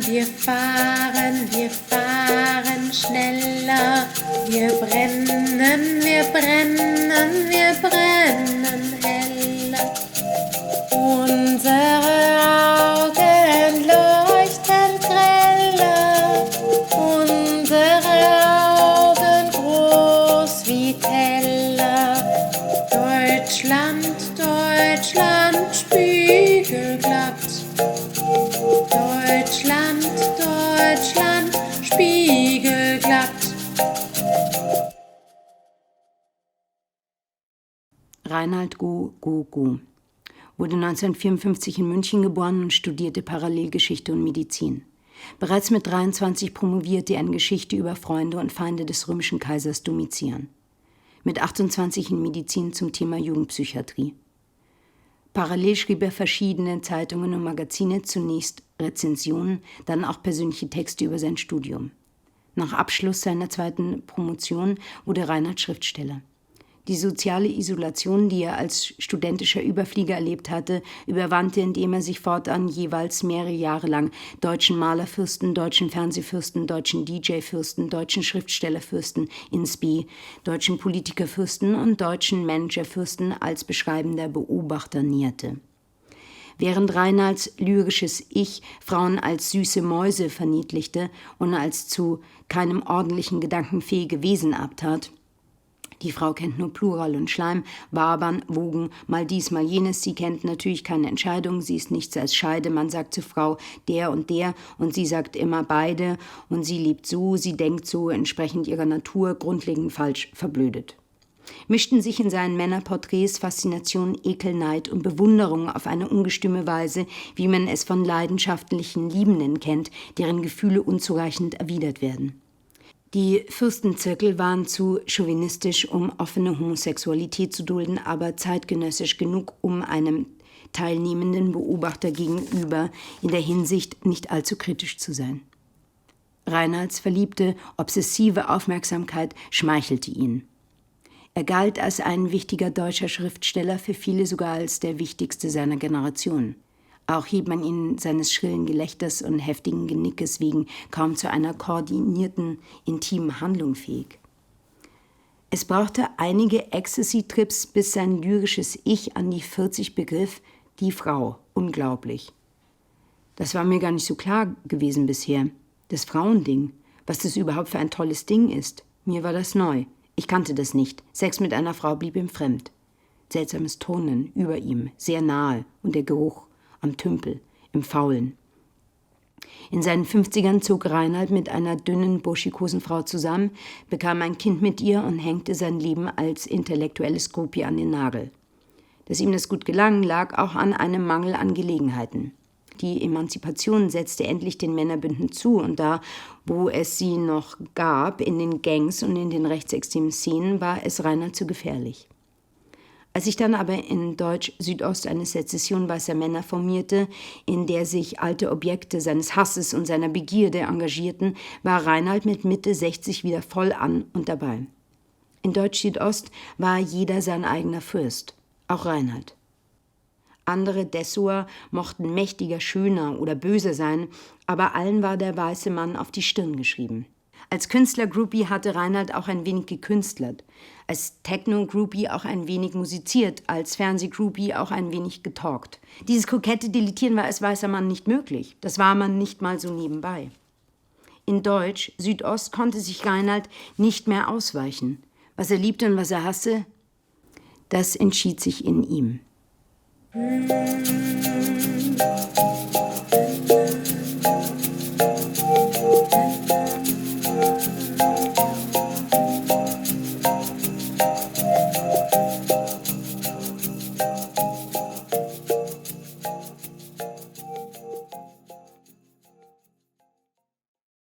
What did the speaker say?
wir fahren, wir fahren schneller. Wir brennen, wir brennen, wir brennen heller. Unsere Augen leuchten greller, unsere Augen groß wie Teller. Deutschland, Deutschland, spiegelglatt. Deutschland, Deutschland, spiegelglatt. Reinhard Go wurde 1954 in München geboren und studierte parallel Geschichte und Medizin. Bereits mit 23 promovierte er in Geschichte über Freunde und Feinde des römischen Kaisers Domitian. Mit 28 in Medizin zum Thema Jugendpsychiatrie. Parallel schrieb er verschiedene Zeitungen und Magazine, zunächst Rezensionen, dann auch persönliche Texte über sein Studium. Nach Abschluss seiner zweiten Promotion wurde Reinhard Schriftsteller. Die soziale Isolation, die er als studentischer Überflieger erlebt hatte, überwand er, indem er sich fortan jeweils mehrere Jahre lang deutschen Malerfürsten, deutschen Fernsehfürsten, deutschen DJ-Fürsten, deutschen Schriftstellerfürsten, insb, deutschen Politikerfürsten und deutschen Managerfürsten als beschreibender Beobachter näherte. Während Reinhards lyrisches Ich Frauen als süße Mäuse verniedlichte und als zu keinem ordentlichen Gedanken fähige Wesen abtat, die Frau kennt nur Plural und Schleim, wabern, wogen, mal dies, mal jenes. Sie kennt natürlich keine Entscheidung, sie ist nichts als Scheide. Man sagt zur Frau der und sie sagt immer beide. Und sie lebt so, sie denkt so, entsprechend ihrer Natur, grundlegend falsch, verblödet. Mischten sich in seinen Männerporträts Faszination, Ekel, Neid und Bewunderung auf eine ungestüme Weise, wie man es von leidenschaftlichen Liebenden kennt, deren Gefühle unzureichend erwidert werden. Die Fürstenzirkel waren zu chauvinistisch, um offene Homosexualität zu dulden, aber zeitgenössisch genug, um einem teilnehmenden Beobachter gegenüber in der Hinsicht nicht allzu kritisch zu sein. Reinhards verliebte, obsessive Aufmerksamkeit schmeichelte ihn. Er galt als ein wichtiger deutscher Schriftsteller, für viele sogar als der wichtigste seiner Generation. Auch hielt man ihn seines schrillen Gelächters und heftigen Genickes wegen kaum zu einer koordinierten, intimen Handlung fähig. Es brauchte einige Ecstasy-Trips, bis sein lyrisches Ich an die 40 begriff, die Frau, unglaublich. Das war mir gar nicht so klar gewesen bisher, das Frauending, was das überhaupt für ein tolles Ding ist. Mir war das neu, ich kannte das nicht, Sex mit einer Frau blieb ihm fremd. Seltsames Turnen über ihm, sehr nahe und der Geruch am Tümpel, im Faulen. In seinen 50ern zog Reinhard mit einer dünnen, burschikosen Frau zusammen, bekam ein Kind mit ihr und hängte sein Leben als intellektuelles Groupie an den Nagel. Dass ihm das gut gelang, lag auch an einem Mangel an Gelegenheiten. Die Emanzipation setzte endlich den Männerbünden zu und da, wo es sie noch gab, in den Gangs und in den rechtsextremen Szenen, war es Reinhard zu gefährlich. Als sich dann aber in Deutsch-Südost eine Sezession weißer Männer formierte, in der sich alte Objekte seines Hasses und seiner Begierde engagierten, war Reinhard mit Mitte 60 wieder voll an und dabei. In Deutsch-Südost war jeder sein eigener Fürst, auch Reinhard. Andere Dessauer mochten mächtiger, schöner oder böser sein, aber allen war der weiße Mann auf die Stirn geschrieben. Als Künstler-Groupie hatte Reinhard auch ein wenig gekünstlert, als Techno-Groupie auch ein wenig musiziert, als Fernseh-Groupie auch ein wenig getalkt. Dieses kokette Deletieren war als weißer Mann nicht möglich, das war man nicht mal so nebenbei. In Deutsch, Südost, konnte sich Reinhard nicht mehr ausweichen. Was er liebte und was er hasste, das entschied sich in ihm.